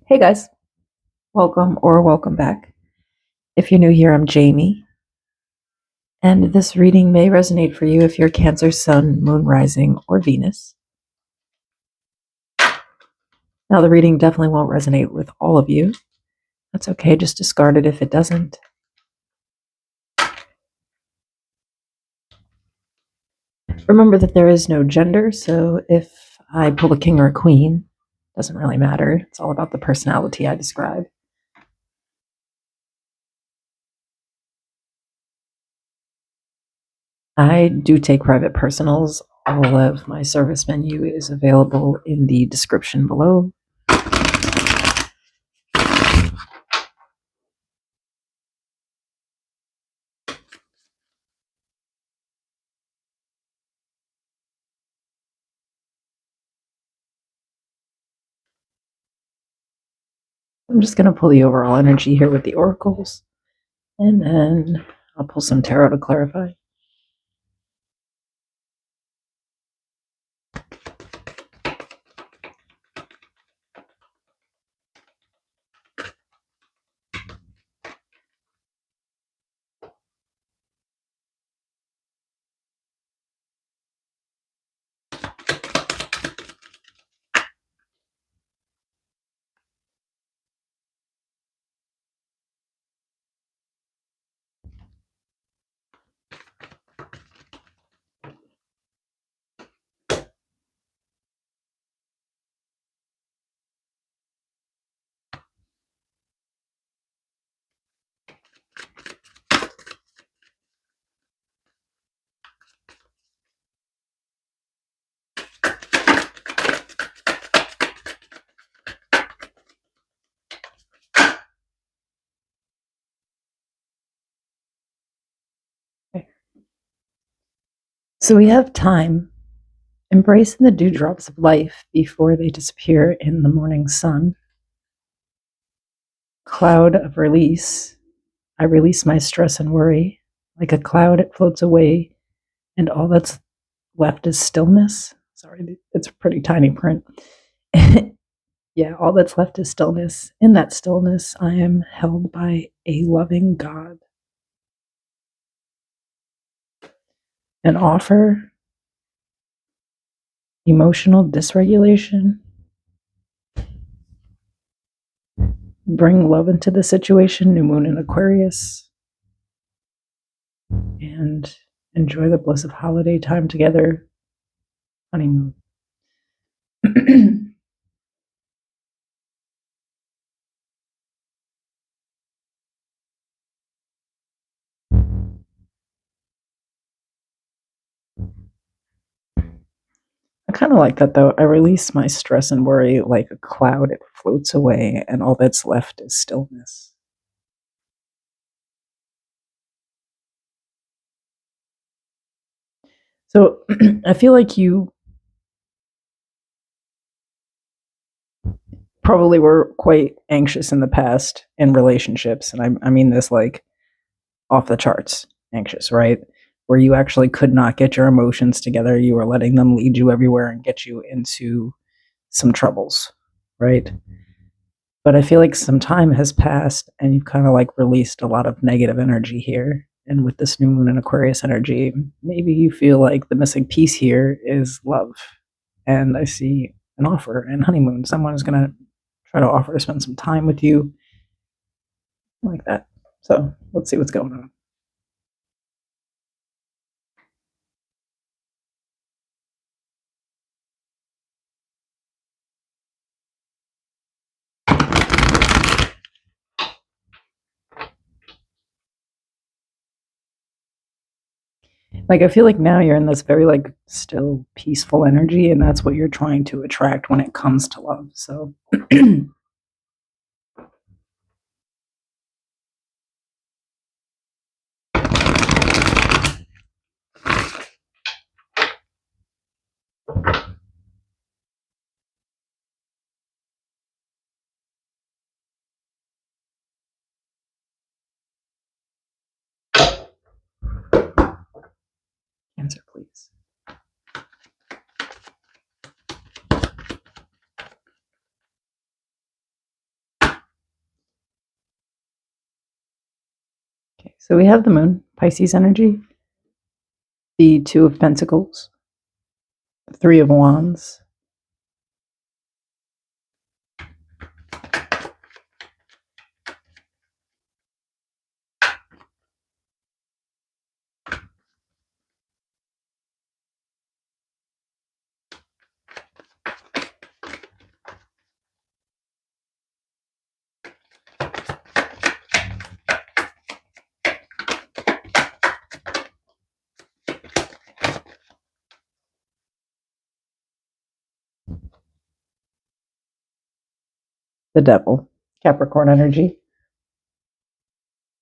Hey guys, welcome or welcome back. If you're new here, I'm Jamie, and this reading may resonate for you if you're Cancer, Sun, Moon, Rising, or Venus. Now, the reading definitely won't resonate with all of you. That's okay, just discard it if it doesn't. Remember that there is no gender, so if I pull a king or a queen, it doesn't really matter. It's all about the personality I describe. I do take private personals. All of my service menu is available in the description below. I'm just going to pull the overall energy here with the oracles, and then I'll pull some tarot to clarify. Okay. So we have time, embracing the dewdrops of life before they disappear in the morning sun. Cloud of release. I release my stress and worry. Like a cloud, it floats away, and all that's left is stillness. Sorry, it's pretty tiny print. Yeah, all that's left is stillness. In that stillness, I am held by a loving God. An offer, emotional dysregulation, bring love into the situation, new moon in Aquarius, and enjoy the bliss of holiday time together, honeymoon. I kind of like that though. I release my stress and worry like a cloud, it floats away, and all that's left is stillness. So I feel like you probably were quite anxious in the past in relationships. And I mean this like off the charts anxious, right? Where you actually could not get your emotions together. You were letting them lead you everywhere and get you into some troubles, right? But I feel like some time has passed and you've kind of like released a lot of negative energy here. And with this new moon and Aquarius energy, maybe you feel like the missing piece here is love. And I see an offer and honeymoon. Someone is going to try to offer to spend some time with you like that. So let's see what's going on. Like I feel like now you're in this very like still peaceful energy, and that's what you're trying to attract when it comes to love. So answer please. So we have the moon, Pisces energy, the Two of Pentacles, Three of Wands, the Devil, Capricorn energy,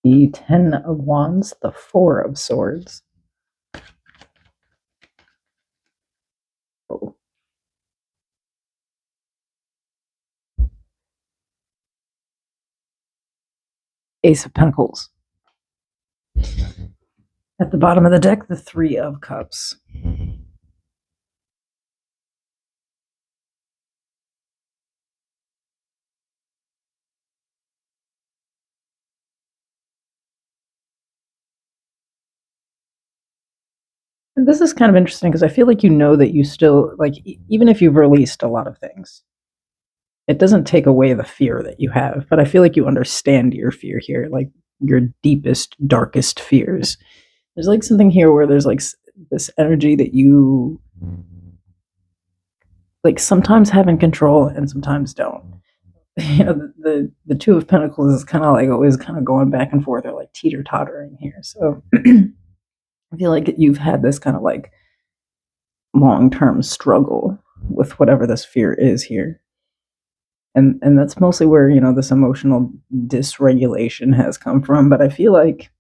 the Ten of Wands, the Four of Swords. Oh. Ace of Pentacles. At the bottom of the deck, the Three of Cups. And this is kind of interesting because I feel like you know that you still, like, even if you've released a lot of things, it doesn't take away the fear that you have. But I feel like you understand your fear here, like your deepest, darkest fears. There's like something here where there's like this energy that you like sometimes have in control and sometimes don't. You know, the Two of Pentacles is kind of like always kind of going back and forth or like teeter tottering here. So I feel like you've had this kind of like long term struggle with whatever this fear is here. And that's mostly where, you know, this emotional dysregulation has come from. But I feel like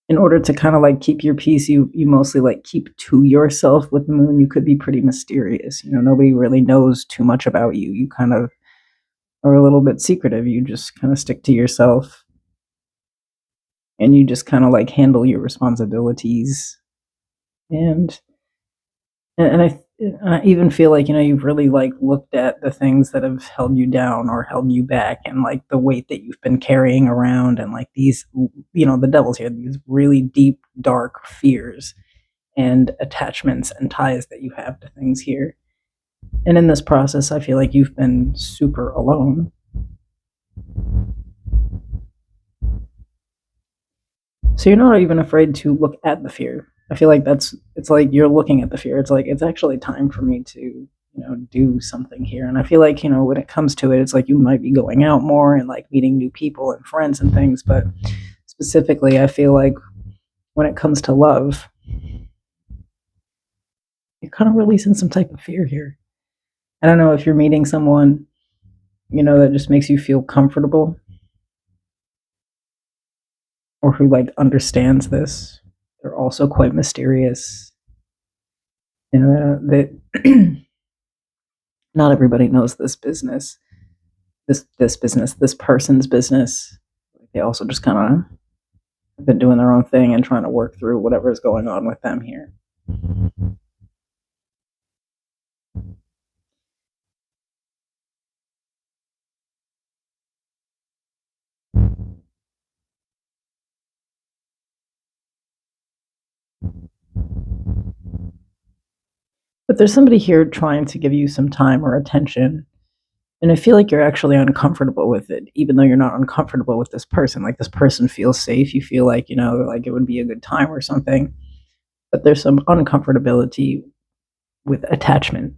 in order to kind of like keep your peace, you mostly like keep to yourself with the moon. You could be pretty mysterious. You know, nobody really knows too much about you. You kind of are a little bit secretive. You just kind of stick to yourself and you just kind of like handle your responsibilities. And I even feel like, you know, you've really like looked at the things that have held you down or held you back and like the weight that you've been carrying around and like these, you know, the devil's here, these really deep, dark fears and attachments and ties that you have to things here. And in this process, I feel like you've been super alone. So you're not even afraid to look at the fear. I feel like it's like you're looking at the fear. It's like, it's actually time for me to, you know, do something here. And I feel like, you know, when it comes to it, it's like you might be going out more and like meeting new people and friends and things. But specifically, I feel like when it comes to love, you're kind of releasing some type of fear here. I don't know if you're meeting someone, you know, that just makes you feel comfortable or who like understands this. They're also quite mysterious. You know, that not everybody knows this business, this business, this person's business. They also just kind of have been doing their own thing and trying to work through whatever is going on with them here. But there's somebody here trying to give you some time or attention. And I feel like you're actually uncomfortable with it, even though you're not uncomfortable with this person. Like this person feels safe. You feel like, you know, like it would be a good time or something. But there's some uncomfortability with attachment.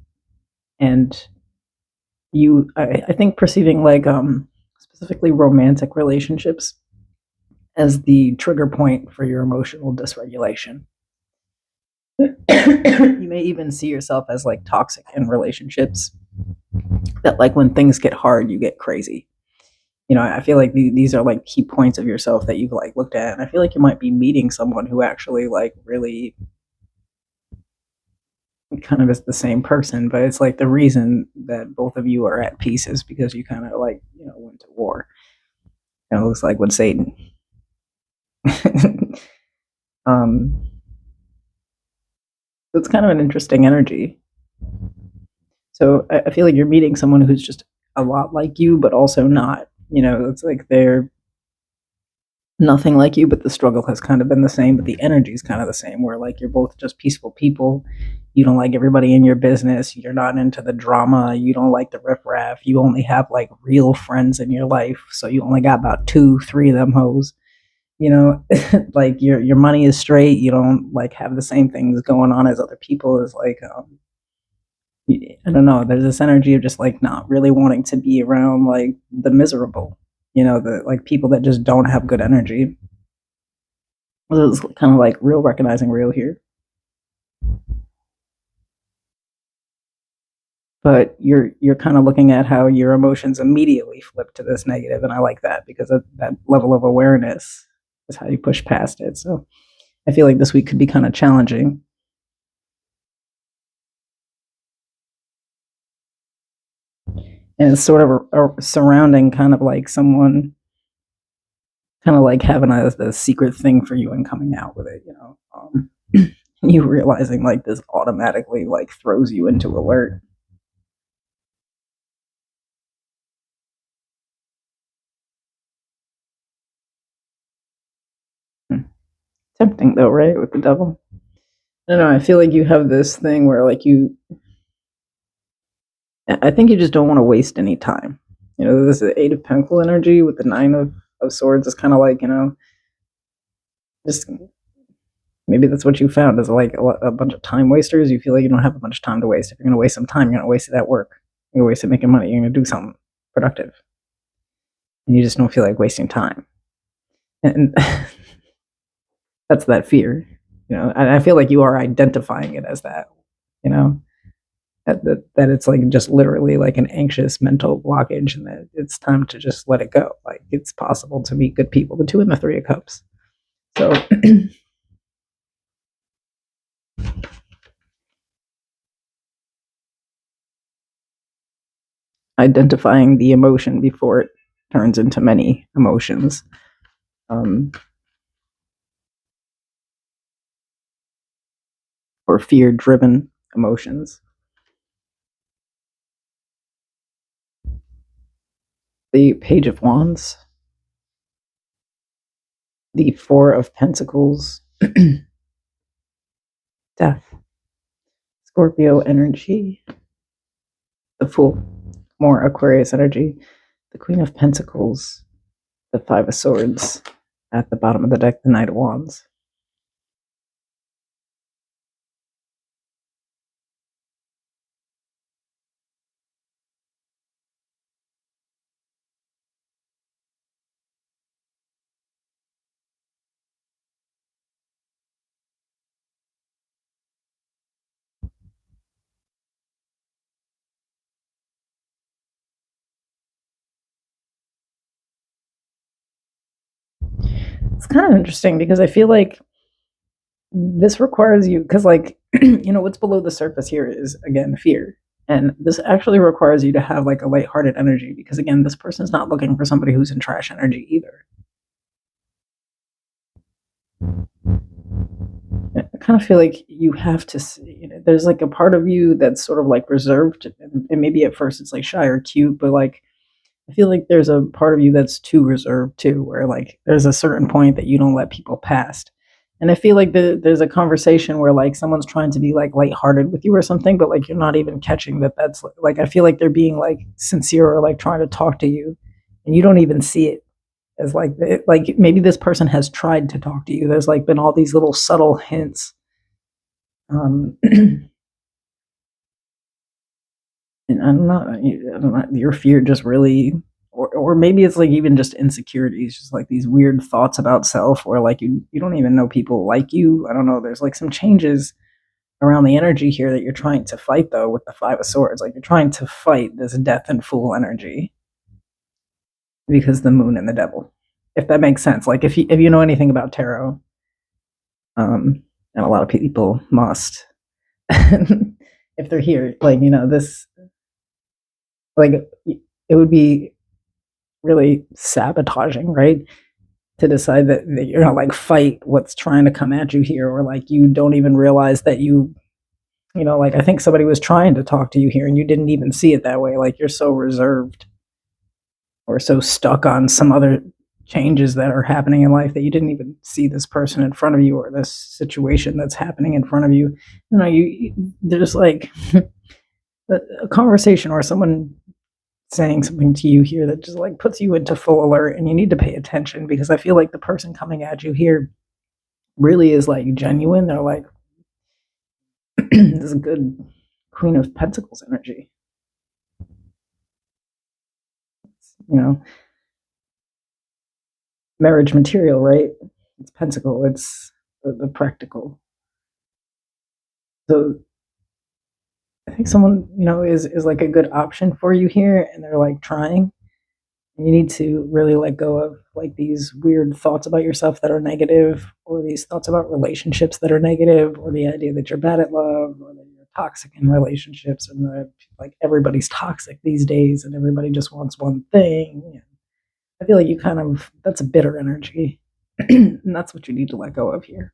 And I think perceiving like specifically romantic relationships as the trigger point for your emotional dysregulation. You may even see yourself as like toxic in relationships, that like when things get hard, you get crazy. You know, I feel like these are like key points of yourself that you've like looked at. And I feel like you might be meeting someone who actually like really kind of is the same person, but it's like the reason that both of you are at peace is because you kind of like, you know, went to war. And it looks like with Satan. um, so it's kind of an interesting energy. So I feel like you're meeting someone who's just a lot like you, but also not. You know, it's like they're nothing like you, but the struggle has kind of been the same, but the energy is kind of the same, where like you're both just peaceful people. You don't like everybody in your business. You're not into the drama. You don't like the riffraff. You only have like real friends in your life. So you only got about two, three of them hoes. You know, like your money is straight. You don't like have the same things going on as other people. Is like I don't know. There's this energy of just like not really wanting to be around like the miserable. You know, the like people that just don't have good energy. It's kind of like real recognizing real here. But you're kind of looking at how your emotions immediately flip to this negative, and I like that because of that level of awareness is how you push past it. So I feel like this week could be kind of challenging, and it's sort of surrounding kind of like someone kind of like having a secret thing for you and coming out with it, you know. You realizing like this automatically like throws you into alert. Hmm. Tempting though, right? With the devil. I don't know. I feel like you have this thing where like I think you just don't want to waste any time. You know, this Eight of Pentacle energy with the Nine of Swords is kind of like, you know, just maybe that's what you found is like a bunch of time wasters. You feel like you don't have a bunch of time to waste. If you're going to waste some time, you're going to waste it at work. You're going to waste it making money. You're going to do something productive. And you just don't feel like wasting time. And that's that fear. You know, and I feel like you are identifying it as that, you know, that it's like just literally like an anxious mental blockage and that it's time to just let it go. Like it's possible to meet good people, the Two and the Three of Cups. So identifying the emotion before it turns into many emotions. Um, or fear driven emotions. The Page of Wands, the Four of Pentacles, Death, Scorpio energy, the Fool, more Aquarius energy, the Queen of Pentacles, the Five of Swords, at the bottom of the deck, the Knight of Wands. It's kind of interesting because I feel like this requires you, because, like, you know, what's below the surface here is, again, fear. And this actually requires you to have like a lighthearted energy because, again, this person's not looking for somebody who's in trash energy either. I kind of feel like you have to see, you know, there's like a part of you that's sort of like reserved, and maybe at first it's like shy or cute, but like I feel like there's a part of you that's too reserved too, where like there's a certain point that you don't let people past. And I feel like there's a conversation where like someone's trying to be like lighthearted with you or something, but like you're not even catching that. That's like I feel like they're being like sincere or like trying to talk to you, and you don't even see it as like maybe this person has tried to talk to you. There's like been all these little subtle hints, and I don't know, your fear just really, or maybe it's like even just insecurities, just like these weird thoughts about self, or like you don't even know people like you. I don't know. There's like some changes around the energy here that you're trying to fight though with the Five of Swords. Like you're trying to fight this death and fool energy because the moon and the devil. If that makes sense. Like if you know anything about tarot, and a lot of people must, if they're here, like you know this, like it would be really sabotaging, right? To decide that you're gonna like fight what's trying to come at you here, or like you don't even realize that you know, like I think somebody was trying to talk to you here and you didn't even see it that way. Like you're so reserved or so stuck on some other changes that are happening in life that you didn't even see this person in front of you or this situation that's happening in front of you. You know, there's like a conversation or someone saying something to you here that just like puts you into full alert, and you need to pay attention because I feel like the person coming at you here really is like genuine. They're like, this is a good Queen of Pentacles energy. You know, marriage material, right? It's pentacle, it's the practical. So I think someone, you know, is like a good option for you here, and they're like trying. And you need to really let go of like these weird thoughts about yourself that are negative, or these thoughts about relationships that are negative, or the idea that you're bad at love, or that you're toxic in relationships, and that like everybody's toxic these days, and everybody just wants one thing. I feel like you kind of that's a bitter energy, and that's what you need to let go of here.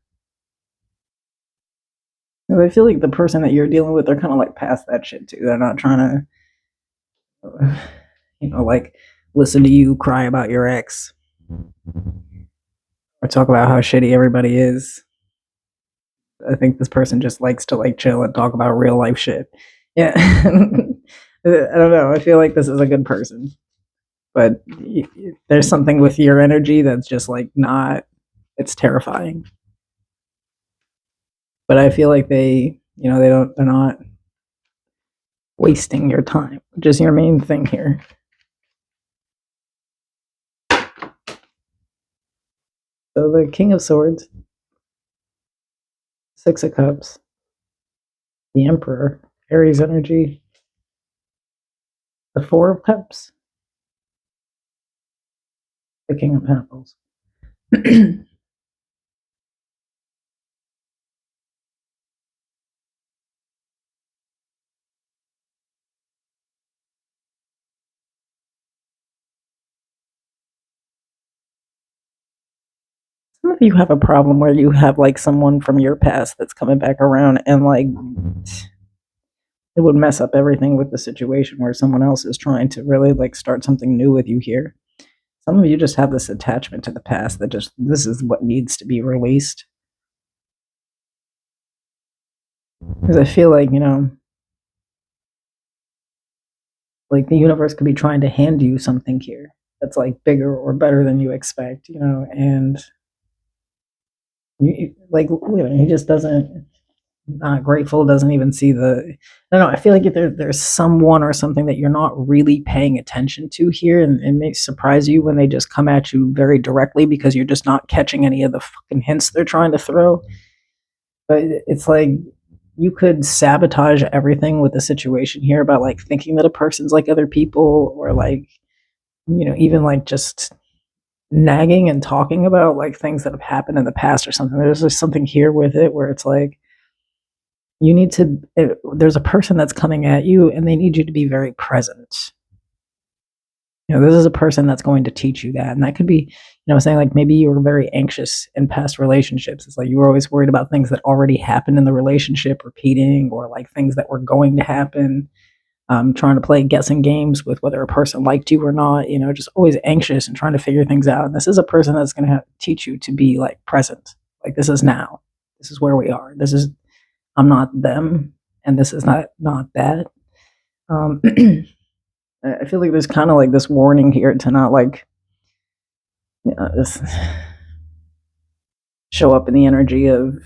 I feel like the person that you're dealing with, they're kind of like past that shit too. They're not trying to, you know, like listen to you cry about your ex or talk about how shitty everybody is. I think this person just likes to like chill and talk about real life shit. Yeah. I don't know. I feel like this is a good person, but there's something with your energy that's just like not, it's terrifying. But I feel like they, you know, they're not wasting your time, which is your main thing here. So the King of Swords, Six of Cups, the Emperor, Aries energy, the Four of Cups, the King of Pentacles. Some of you have a problem where you have like someone from your past that's coming back around, and like it would mess up everything with the situation where someone else is trying to really like start something new with you here. Some of you just have this attachment to the past that just, this is what needs to be released. Because I feel like, you know, like the universe could be trying to hand you something here that's like bigger or better than you expect, you know, and you like, you know, he just doesn't, not grateful, doesn't even see the, I don't know, I feel like if there's someone or something that you're not really paying attention to here, and it may surprise you when they just come at you very directly because you're just not catching any of the fucking hints they're trying to throw. But it's like you could sabotage everything with the situation here about like thinking that a person's like other people, or like, you know, even like just nagging and talking about like things that have happened in the past or something. There's just something here with it where it's like you need to, there's a person that's coming at you and they need you to be very present. You know, this is a person that's going to teach you that. And that could be, you know, saying like maybe you were very anxious in past relationships. It's like you were always worried about things that already happened in the relationship repeating, or like things that were going to happen. Trying to play guessing games with whether a person liked you or not, you know, just always anxious and trying to figure things out. And this is a person that's going to teach you to be like present. Like this is now. This is where we are. This is, I'm not them, and this is not that. I feel like there's kind of like this warning here to not like, you know, just show up in the energy of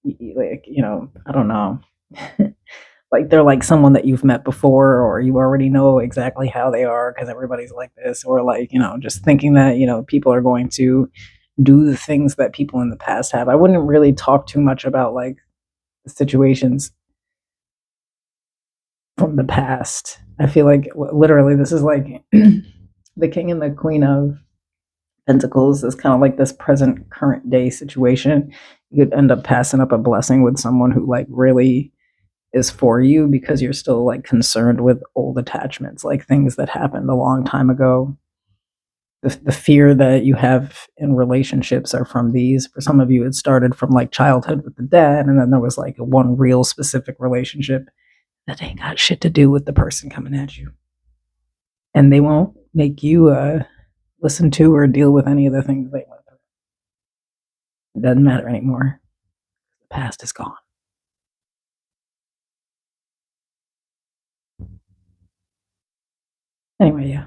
like, you know, I don't know. Like they're like someone that you've met before, or you already know exactly how they are because everybody's like this, or like, you know, just thinking that, you know, people are going to do the things that people in the past have. I wouldn't really talk too much about like the situations from the past. I feel like literally this is like the king and the queen of pentacles is kind of like this present current day situation. You could end up passing up a blessing with someone who like really is for you because you're still like concerned with old attachments, like things that happened a long time ago. The fear that you have in relationships are from these. For some of you, it started from like childhood with the dad, and then there was like one real specific relationship that ain't got shit to do with the person coming at you. And they won't make you listen to or deal with any of the things they went through. It doesn't matter anymore. The past is gone. Anyway, yeah.